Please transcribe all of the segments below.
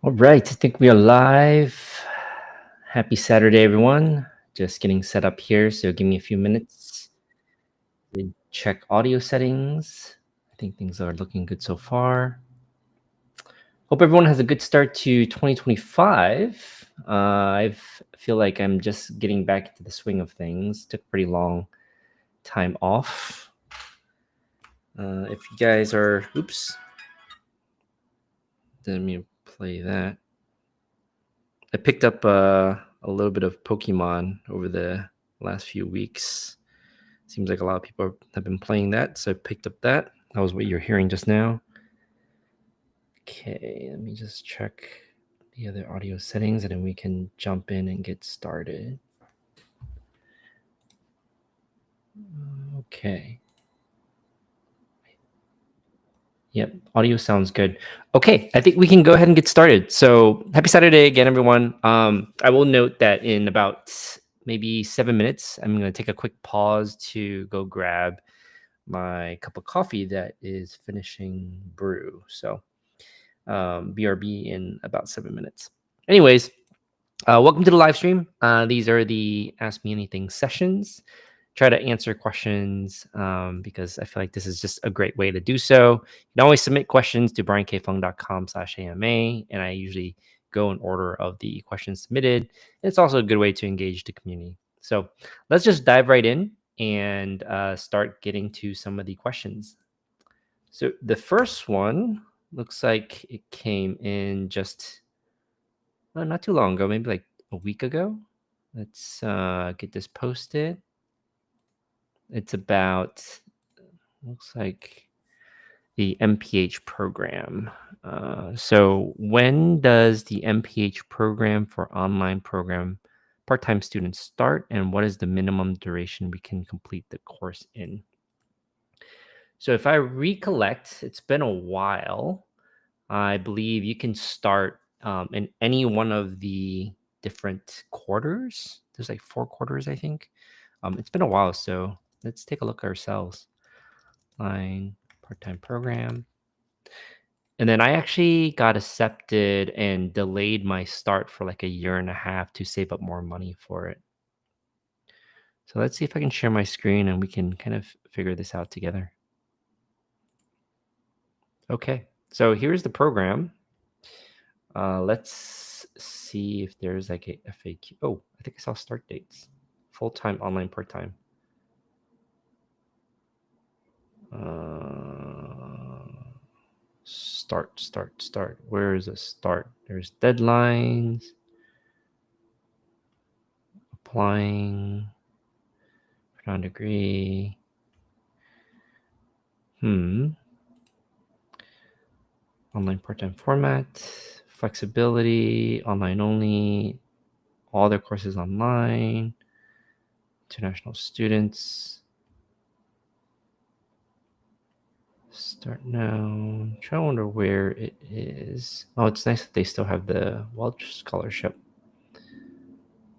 All right, I think we are live. Happy Saturday, everyone. Just getting set up here, so give me a few minutes to check audio settings. I think things are looking good so far. Hope everyone has a good start to 2025. I feel like I'm just getting back into the swing of things. Took a pretty long time off. If you guys are, oops, let me play that. I picked up a little bit of Pokemon over the last few weeks. Seems like a lot of people have been playing that, so I picked up that. That was what you're hearing just now. Okay, let me just check the other audio settings, and then we can jump in and get started. Okay. Yep, audio sounds good. Okay, I think we can go ahead and get started. So happy Saturday again, everyone. I will note that in about maybe 7 minutes, I'm going to take a quick pause to go grab my cup of coffee that is finishing brew. So BRB in about 7 minutes. Anyways, welcome to the live stream. These are the Ask Me Anything sessions. Try to answer questions because I feel like this is just a great way to do so. You can always submit questions to briankfung.com/AMA, and I usually go in order of the questions submitted. It's also a good way to engage the community. So let's just dive right in and start getting to some of the questions. So the first one looks like it came in just not too long ago, maybe like a week ago. Let's get this posted. It's about, looks like the MPH program. So when does the MPH program for online program part-time students start, and what is the minimum duration we can complete the course in? So if I recollect, it's been a while. I believe you can start in any one of the different quarters. There's like 4 quarters, I think. It's been a while, so let's take a look ourselves. Line part-time program. And then I actually got accepted and delayed my start for like a year and a half to save up more money for it. So let's see if I can share my screen and we can kind of figure this out together. Okay, so here's the program. Let's see if there's like a FAQ. Oh, I think I saw start dates. Full-time, online, part-time. Start. Where is the start? There's deadlines. Applying. Non-degree. Online part-time format. Flexibility. Online only. All their courses online. International students. Start now. I'm trying to wonder where it is. Oh, it's nice that they still have the Welch Scholarship.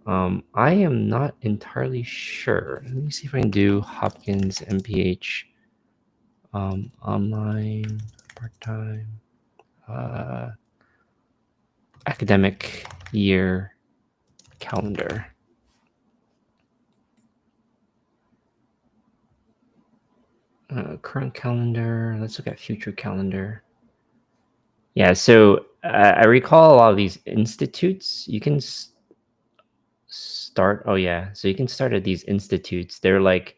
I am not entirely sure. Let me see if I can do Hopkins MPH online part-time academic year calendar. Current calendar. Let's look at future calendar. Yeah, so I recall a lot of these institutes. You can start. Oh yeah, so you can start at these institutes. They're like,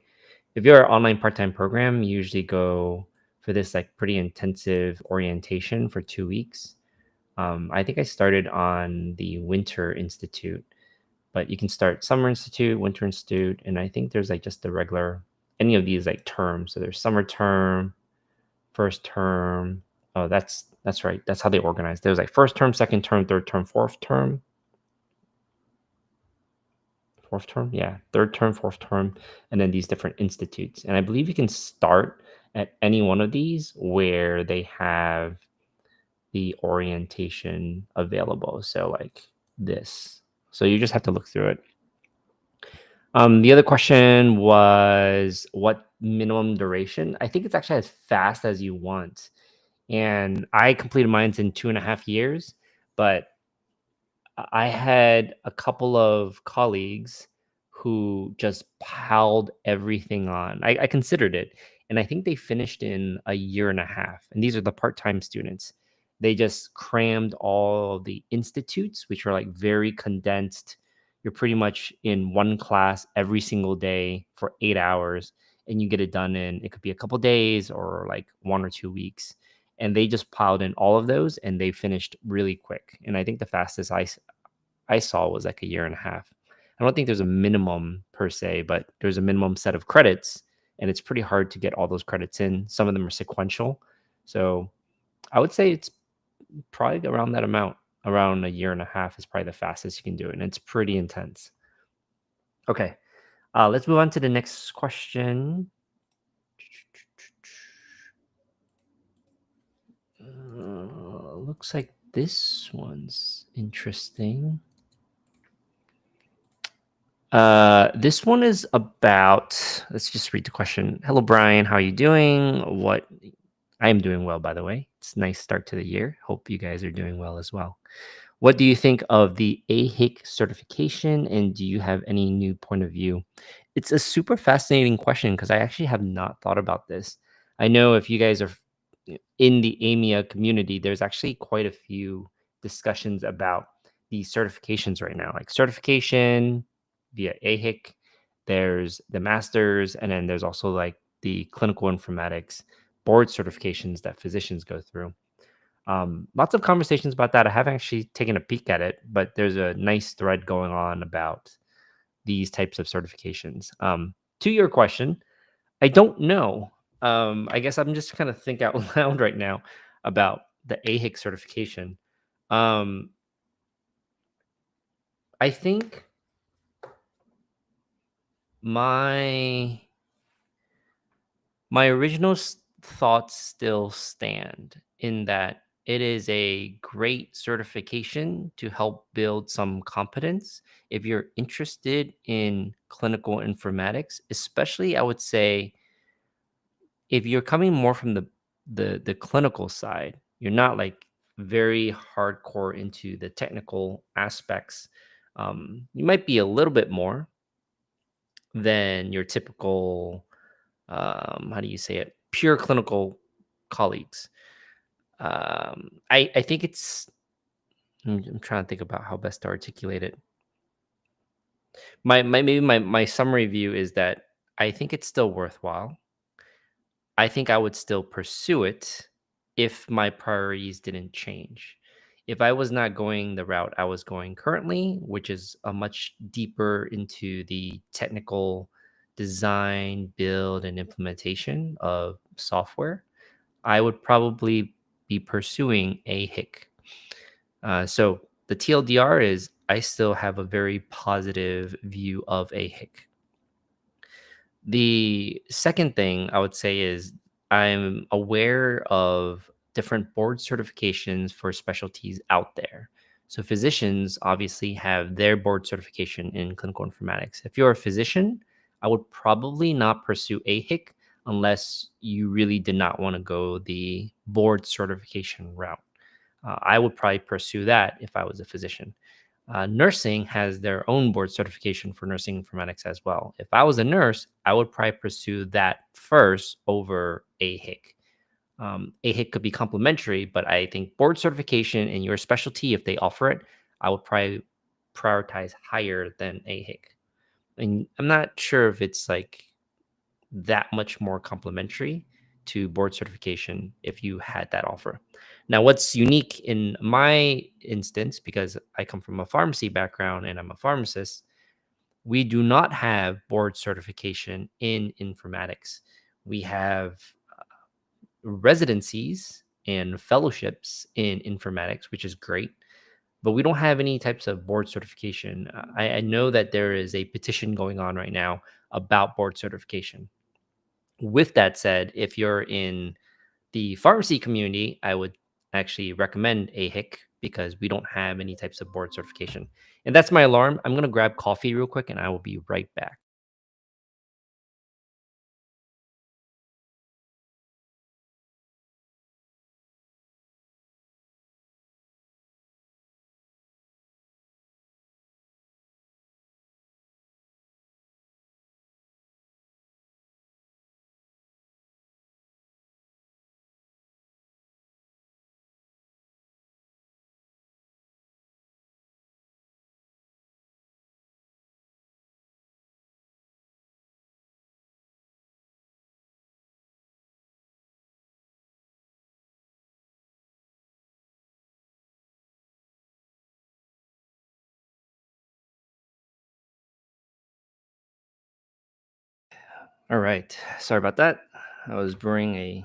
if you're an online part-time program, you usually go for this like pretty intensive orientation for 2 weeks. I think I started on the Winter Institute, but you can start Summer Institute, Winter Institute, and I think there's like just the regular any of these like terms. So there's summer term, first term. Oh, that's right. That's how they organize. There's like first term, second term, third term, fourth term. Fourth term, yeah, third term, fourth term, and then these different institutes. And I believe you can start at any one of these where they have the orientation available. So like this. So you just have to look through it. The other question was what minimum duration? I think it's actually as fast as you want. And I completed mine in 2.5 years, but I had a couple of colleagues who just piled everything on. I considered it, and I think they finished in a year and a half. And these are the part-time students. They just crammed all the institutes, which are like very condensed. You're pretty much in one class every single day for 8 hours, and you get it done in it could be a couple days or like 1 or 2 weeks. And they just piled in all of those, and they finished really quick. And I think the fastest I saw was like a year and a half. I don't think there's a minimum per se, but there's a minimum set of credits, and it's pretty hard to get all those credits in. Some of them are sequential. So I would say it's probably around that amount. Around a year and a half is probably the fastest you can do it, and it's pretty intense. Okay, let's move on to the next question. Looks like this one's interesting. This one is about, let's just read the question. Hello, Brian. How are you doing? I am doing well, by the way. It's a nice start to the year. Hope you guys are doing well as well. What do you think of the AHIC certification, and do you have any new point of view? It's a super fascinating question because I actually have not thought about this. I know if you guys are in the AMIA community, there's actually quite a few discussions about these certifications right now, like certification via AHIC. There's the masters, and then there's also like the clinical informatics board certifications that physicians go through. Lots of conversations about that. I haven't actually taken a peek at it, but there's a nice thread going on about these types of certifications. To your question, I don't know. I guess I'm just kind of think out loud right now about the AHIC certification. Um, I think my my original thoughts still stand in that it is a great certification to help build some competence if you're interested in clinical informatics, especially I would say if you're coming more from the clinical side, you're not like very hardcore into the technical aspects. You might be a little bit more than your typical how do you say it, pure clinical colleagues. I think it's I'm trying to think about how best to articulate it. My summary view is that I think it's still worthwhile. I think I would still pursue it if my priorities didn't change. If I was not going the route I was going currently, which is a much deeper into the technical design, build, and implementation of software, I would probably be pursuing a HIC. So the TLDR is I still have a very positive view of a HIC. The second thing I would say is I'm aware of different board certifications for specialties out there. So physicians obviously have their board certification in clinical informatics. If you're a physician, I would probably not pursue AHIC unless you really did not want to go the board certification route. I would probably pursue that if I was a physician. Nursing has their own board certification for nursing informatics as well. If I was a nurse, I would probably pursue that first over AHIC. AHIC could be complementary, but I think board certification in your specialty, if they offer it, I would probably prioritize higher than AHIC. And I'm not sure if it's like that much more complementary to board certification if you had that offer. Now, what's unique in my instance, because I come from a pharmacy background and I'm a pharmacist, we do not have board certification in informatics. We have residencies and fellowships in informatics, which is great, but we don't have any types of board certification. I know that there is a petition going on right now about board certification. With that said, if you're in the pharmacy community, I would actually recommend AHIC because we don't have any types of board certification. And that's my alarm. I'm going to grab coffee real quick and I will be right back. All right. Sorry about that. I was brewing a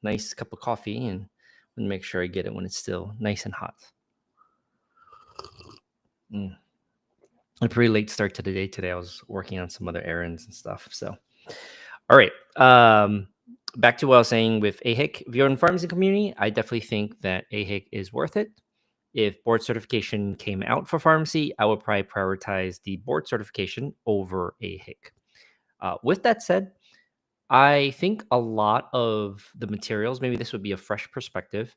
nice cup of coffee and want to make sure I get it when it's still nice and hot. Mm. A pretty late start to the day today. I was working on some other errands and stuff. So, all right. Back to what I was saying with AHIC. If you're in the pharmacy community, I definitely think that AHIC is worth it. If board certification came out for pharmacy, I would probably prioritize the board certification over AHIC. With that said, I think a lot of the materials, maybe this would be a fresh perspective.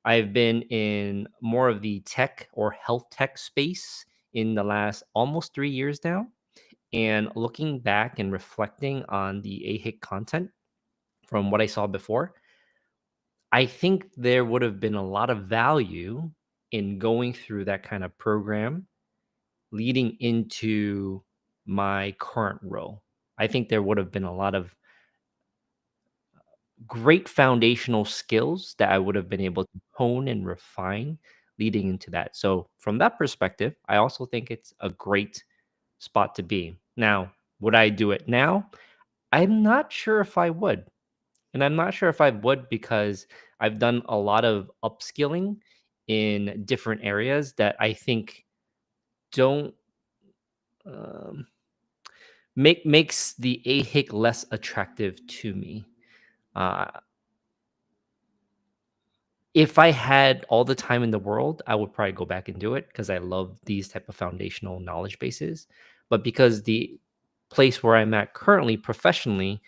I've been in more of the tech or health tech space in the last almost 3 years now. And looking back and reflecting on the AHIC content from what I saw before, I think there would have been a lot of value in going through that kind of program leading into my current role. I think there would have been a lot of great foundational skills that I would have been able to hone and refine leading into that. So, from that perspective, I also think it's a great spot to be. Now, would I do it now? I'm not sure if I would. And I'm not sure if I would because I've done a lot of upskilling in different areas that I think don't um, makes the AHIC less attractive to me. Uh, if I had all the time in the world, I would probably go back and do it because I love these type of foundational knowledge bases. But because the place where I'm at currently professionally,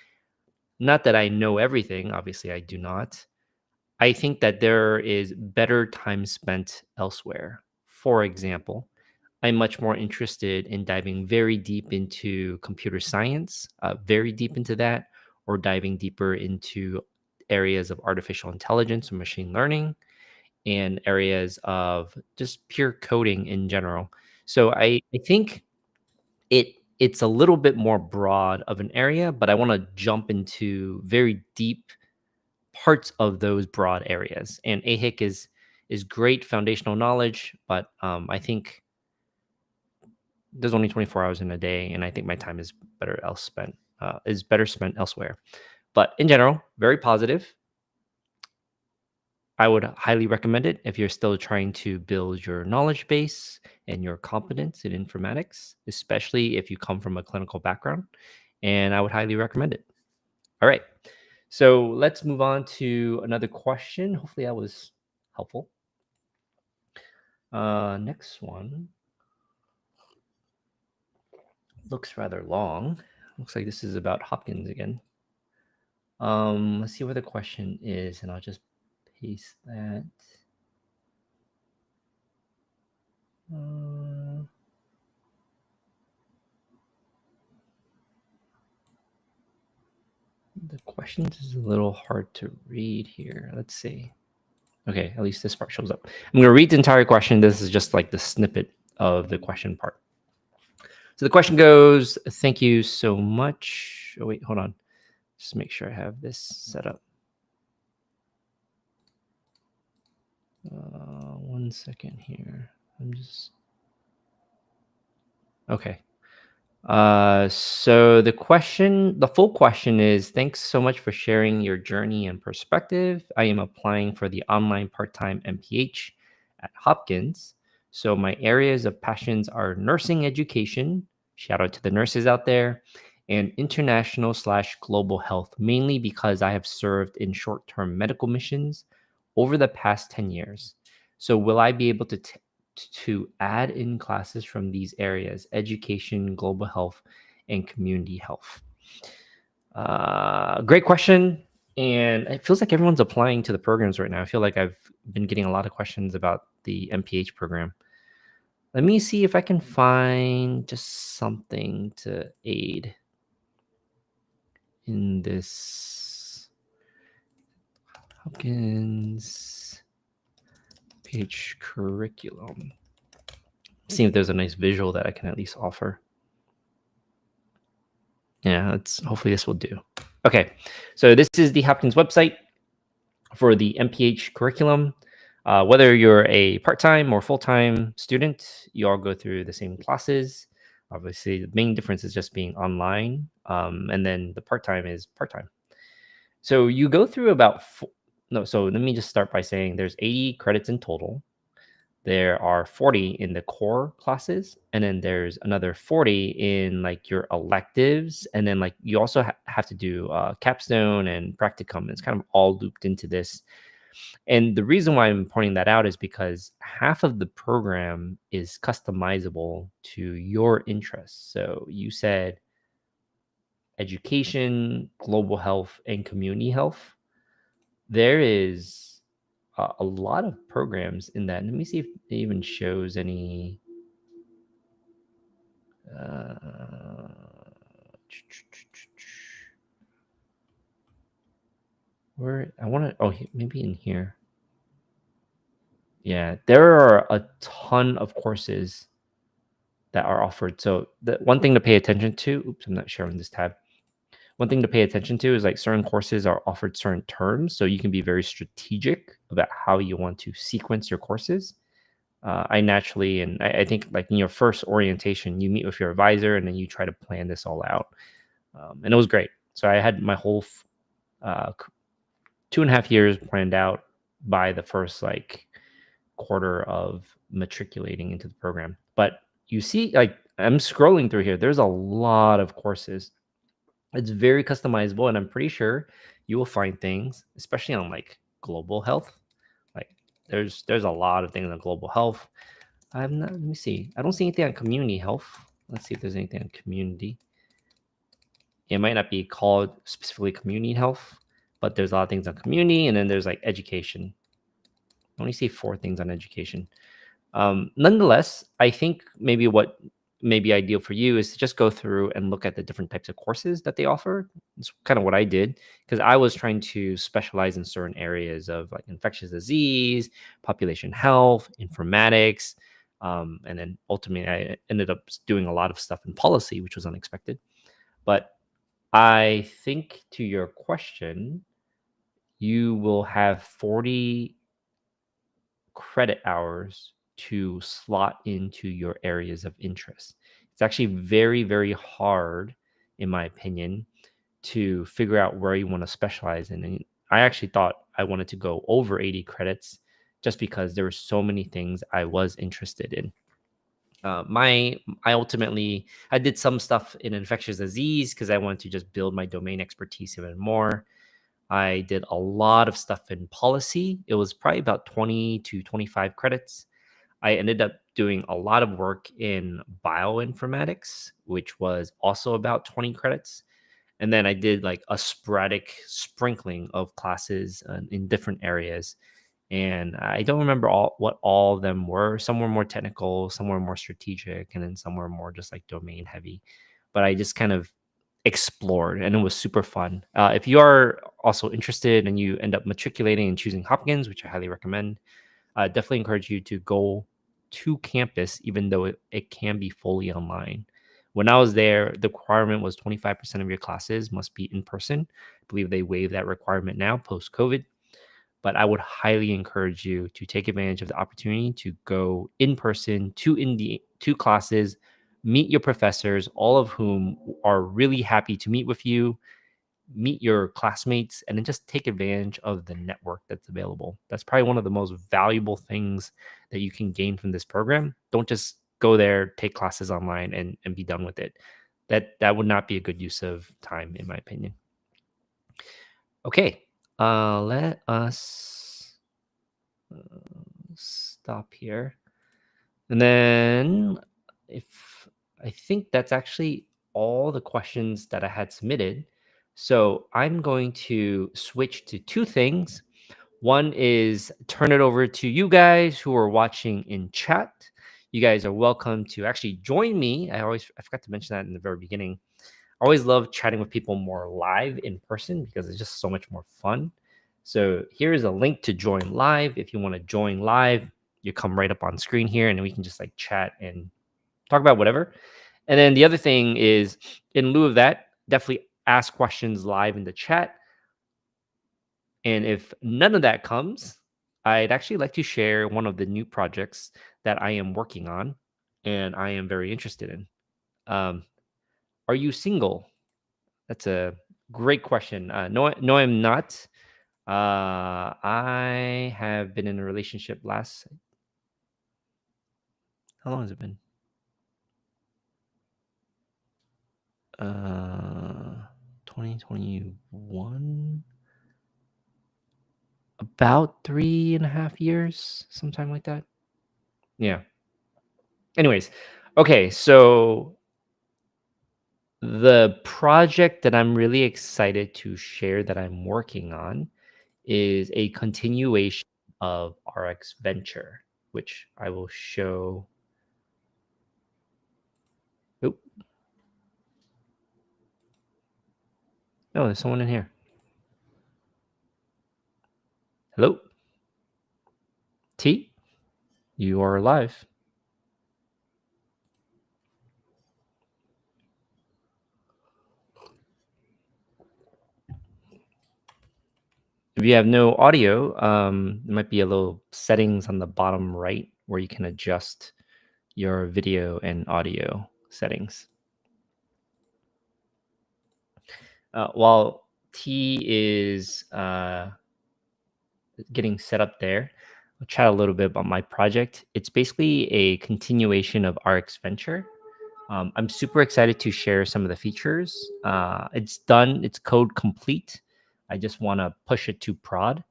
not that I know everything, obviously I do not. I think that there is better time spent elsewhere. For example, I'm much more interested in diving very deep into computer science, very deep into that, or diving deeper into areas of artificial intelligence and machine learning and areas of just pure coding in general. So I think it's a little bit more broad of an area, but I want to jump into very deep parts of those broad areas. And AHIC is great foundational knowledge, but I think there's only 24 hours in a day, and I think my time is better spent elsewhere. But in general, very positive. I would highly recommend it if you're still trying to build your knowledge base and your competence in informatics, especially if you come from a clinical background. And I would highly recommend it. All right. So let's move on to another question. Hopefully, that was helpful. Next one looks rather long. Looks like this is about Hopkins again. Let's see what the question is, and I'll just paste that. The questions is a little hard to read here. Let's see. Okay, at least this part shows up. I'm going to read the entire question. This is just like the snippet of the question part. So the question goes, thank you so much. Oh, wait, hold on. Just make sure I have this set up. 1 second here. I'm just... Okay. So the full question is, thanks so much for sharing your journey and perspective. I am applying for the online part-time MPH at Hopkins. So my areas of passions are nursing education, shout out to the nurses out there, and international/global health, mainly because I have served in short-term medical missions over the past 10 years. So will I be able to add in classes from these areas: education, global health, and community health? Great question. And it feels like everyone's applying to the programs right now. I feel like I've been getting a lot of questions about the MPH program. Let me see if I can find just something to aid in this Hopkins page curriculum. See if there's a nice visual that I can at least offer. Yeah, hopefully this will do. Okay, so this is the Hopkins website for the MPH curriculum. Whether you're a part-time or full-time student, you all go through the same classes. Obviously, the main difference is just being online, and then the part-time is part-time. So you go through so let me just start by saying there's 80 credits in total. There are 40 in the core classes, and then there's another 40 in like your electives, and then like you also have to do capstone and practicum. It's kind of all looped into this. And the reason why I'm pointing that out is because half of the program is customizable to your interests. So you said education, global health, and community health. There is a lot of programs in that. Let me see if it even shows any. Where I want to, maybe in here. Yeah, there are a ton of courses that are offered. So the one thing to pay attention to, oops, I'm not sharing this tab. One thing to pay attention to is like certain courses are offered certain terms. So you can be very strategic about how you want to sequence your courses. I naturally, and I think like in your first orientation, you meet with your advisor and then you try to plan this all out. And it was great. So I had my whole 2.5 years planned out by the first like quarter of matriculating into the program. But you see, like I'm scrolling through here, there's a lot of courses. It's very customizable, and I'm pretty sure you will find things, especially on like global health. Like there's a lot of things on global health. Let me see. I don't see anything on community health. Let's see if there's anything on community. It might not be called specifically community health, but there's a lot of things on community, and then there's like education. I only see 4 things on education. Nonetheless, I think maybe what may be ideal for you is to just go through and look at the different types of courses that they offer. It's kind of what I did because I was trying to specialize in certain areas of like infectious disease, population health, informatics, and then ultimately I ended up doing a lot of stuff in policy, which was unexpected. But I think to your question, you will have 40 credit hours to slot into your areas of interest. It's actually very, very hard, in my opinion, to figure out where you want to specialize in. And I actually thought I wanted to go over 80 credits just because there were so many things I was interested in. I did some stuff in infectious disease because I wanted to just build my domain expertise even more. I did a lot of stuff in policy. It was probably about 20 to 25 credits. I ended up doing a lot of work in bioinformatics, which was also about 20 credits. And then I did like a sporadic sprinkling of classes in different areas. and I don't remember what all of them were. Some were more technical, some were more strategic, and then some were more just like domain heavy. But I just kind of explored, and it was super fun. If you are also interested and you end up matriculating and choosing Hopkins, which I highly recommend, definitely encourage you to go to campus, even though it can be fully online. When I was there, the requirement was 25% of your classes must be in person. I believe they waived that requirement now post COVID, but I would highly encourage you to take advantage of the opportunity to go in person to classes, meet your professors, all of whom are really happy to meet with you, meet your classmates, and then just take advantage of the network that's available. That's probably one of the most valuable things that you can gain from this program. Don't just go there, take classes online, and be done with it. That would not be a good use of time, in my opinion. Okay, let us stop here. And then if I think that's actually all the questions that I had submitted. So I'm going to switch to two things. One is turn it over to you guys who are watching in chat. You guys are welcome to actually join me. I forgot to mention that in the very beginning. I always love chatting with people more live in person because it's just so much more fun. So here is a link to join live. If you want to join live, you come right up on screen here, and we can just like chat and talk about whatever. And then the other thing is, in lieu of that, definitely ask questions live in the chat. And if none of that comes, I'd actually like to share one of the new projects that I am working on and I am very interested in. Um, are you single? That's a great question. No, I'm not. I have been in a relationship last. How long has it been? 2021. About 3.5 years, sometime like that. Yeah. Anyways, okay. So the project that I'm really excited to share that I'm working on is a continuation of RX Venture, which I will show. Oh, no, there's someone in here. Hello, T. You are live. If you have no audio, there might be a little settings on the bottom right where you can adjust your video and audio settings. While T is getting set up there, I'll chat a little bit about my project. It's basically a continuation of RX Venture. I'm super excited to share some of the features. It's done, it's code complete. I just want to push it to prod,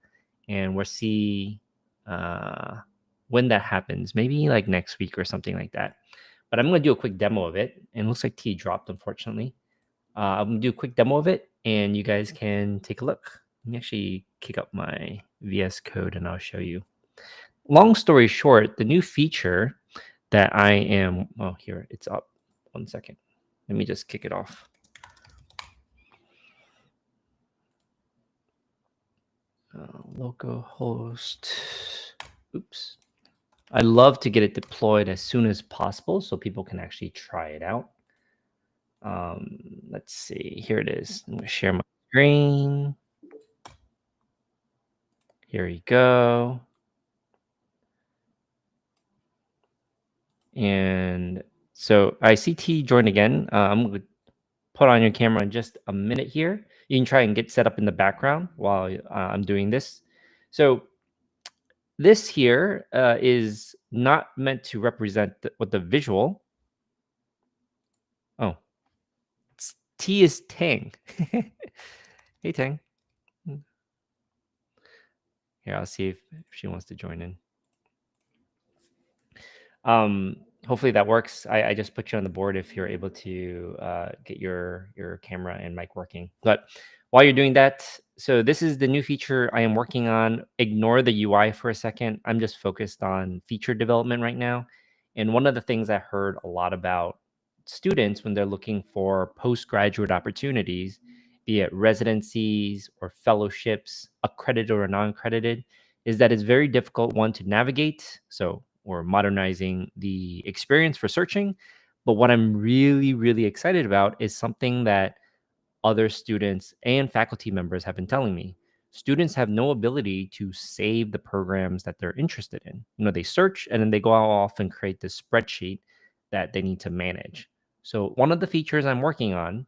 and we'll see when that happens. Maybe like next week or something like that. But I'm going to do a quick demo of it. And it looks like T dropped, unfortunately. I'm going to do a quick demo of it, and you guys can take a look. Let me actually kick up my VS Code, and I'll show you. Long story short, the new feature that I am, oh, here, it's up. 1 second. Let me just kick it off. Localhost. Oops. I love to get it deployed as soon as possible so people can actually try it out. Let's see. Here it is. I'm going to share my screen. Here we go. And so I see T join again. I'm going to put on your camera in just a minute here. You can try and get set up in the background while I'm doing this. So this here is not meant to represent what the visual. Oh, T is Tang. Hey, Tang. Here, I'll see if she wants to join in. hopefully that works. I just put you on the board if you're able to get your camera and mic working. But while you're doing that, so this is the new feature I am working on. Ignore the UI for a second. I'm just focused on feature development right now. And one of the things I heard a lot about students when they're looking for postgraduate opportunities, be it residencies or fellowships, accredited or non-accredited, is that it's very difficult, one, to navigate. So we're modernizing the experience for searching. But what I'm really, really excited about is something that other students and faculty members have been telling me. Students have no ability to save the programs that they're interested in. They search and then they go off and create this spreadsheet that they need to manage. So one of the features I'm working on,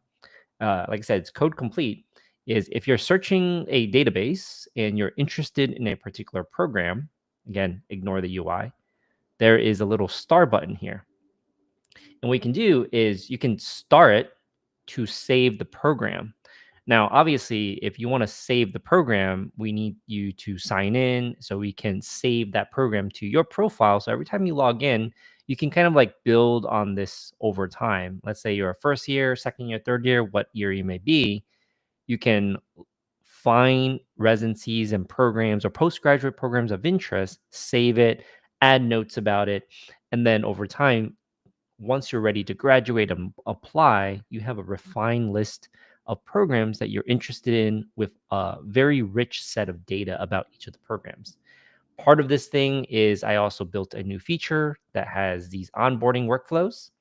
like I said, it's code complete, is if you're searching a database and you're interested in a particular program, again, ignore the UI, there is a little star button here. And what you can do is you can star it to save the program. Now, obviously, if you want to save the program, we need you to sign in so we can save that program to your profile. So every time you log in, you can kind of like build on this over time. Let's say you're a first year, second year, third year, what year you may be, you can find residencies and programs or postgraduate programs of interest, save it, add notes about it, and then over time, once you're ready to graduate and apply, you have a refined list of programs that you're interested in with a very rich set of data about each of the programs. Part of this thing is I also built a new feature that has these onboarding workflows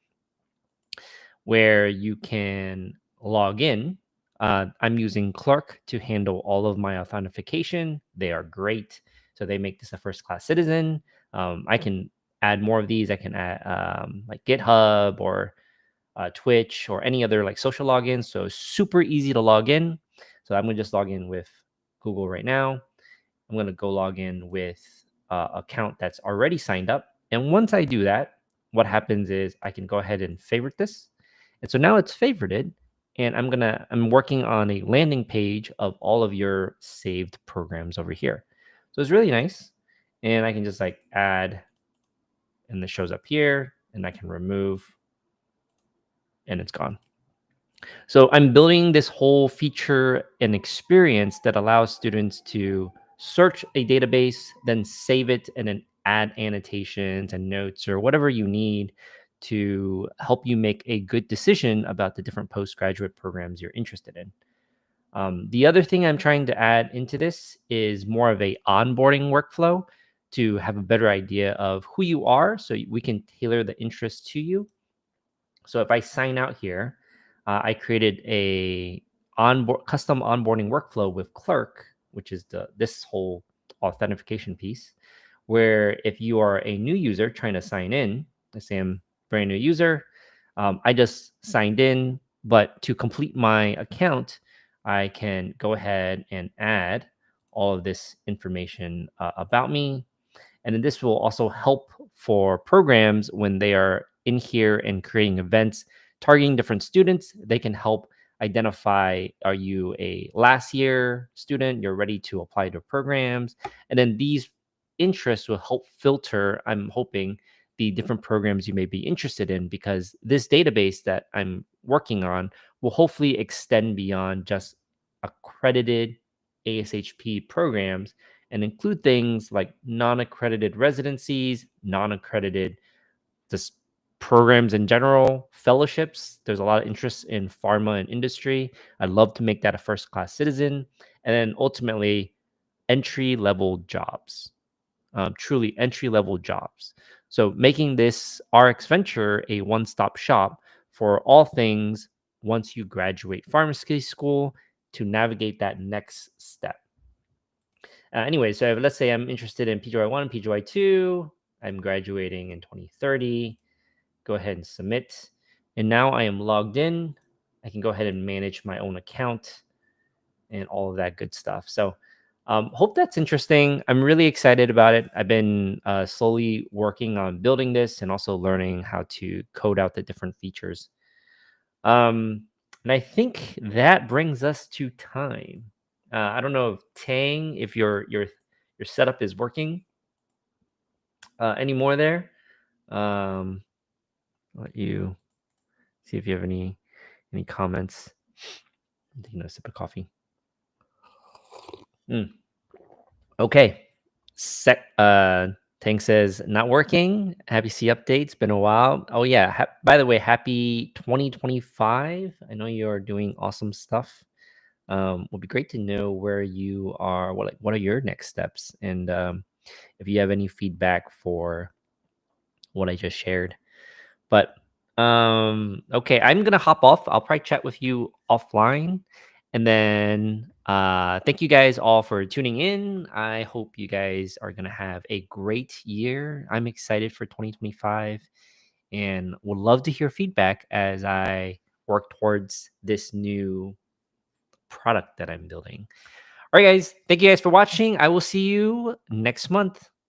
where you can log in. I'm using Clerk to handle all of my authentication. They are great. So they make this a first class citizen. I can add more of these. I can add like GitHub or Twitch or any other like social logins. So super easy to log in. So I'm going to just log in with Google right now. I'm going to go log in with account that's already signed up. And once I do that, what happens is I can go ahead and favorite this. And so now it's favorited. And I'm working on a landing page of all of your saved programs over here. So it's really nice. And I can just like add, and this shows up here, and I can remove, and it's gone. So I'm building this whole feature and experience that allows students to search a database, then save it, and then add annotations and notes or whatever you need to help you make a good decision about the different postgraduate programs you're interested in. The other thing I'm trying to add into this is more of a onboarding workflow to have a better idea of who you are so we can tailor the interest to you. So if I sign out here, I created a custom onboarding workflow with Clerk, which is this whole authentication piece, where if you are a new user trying to sign in, let's say I'm a brand new user, I just signed in, but to complete my account, I can go ahead and add all of this information about me, and then this will also help for programs when they are in here and creating events, targeting different students. They can help identify, are you a last year student? You're ready to apply to programs. And then these interests will help filter, I'm hoping, the different programs you may be interested in, because this database that I'm working on will hopefully extend beyond just accredited ASHP programs and include things like non-accredited residencies, non-accredited just programs in general, fellowships. There's a lot of interest in pharma and industry. I'd love to make that a first-class citizen. And then ultimately, entry-level jobs, truly entry-level jobs. So making this RX Venture a one-stop shop for all things once you graduate pharmacy school to navigate that next step. Anyway, so let's say I'm interested in PGY1, PGY2. I'm graduating in 2030. Go ahead and submit. And now I am logged in. I can go ahead and manage my own account and all of that good stuff. So hope that's interesting. I'm really excited about it. I've been slowly working on building this and also learning how to code out the different features. And I think that brings us to time. I don't know if Tang, if your setup is working anymore there. let you see if you have any comments. I'm taking a sip of coffee. Okay. Tank says not working. Happy to see updates. Been a while. Oh yeah. By the way, happy 2025. I know you're doing awesome stuff. Would be great to know where you are. What are your next steps? And if you have any feedback for what I just shared. But okay, I'm gonna hop off. I'll probably chat with you offline. And then thank you guys all for tuning in. I hope you guys are gonna have a great year. I'm excited for 2025 and would love to hear feedback as I work towards this new product that I'm building. All right, guys, thank you guys for watching. I will see you next month.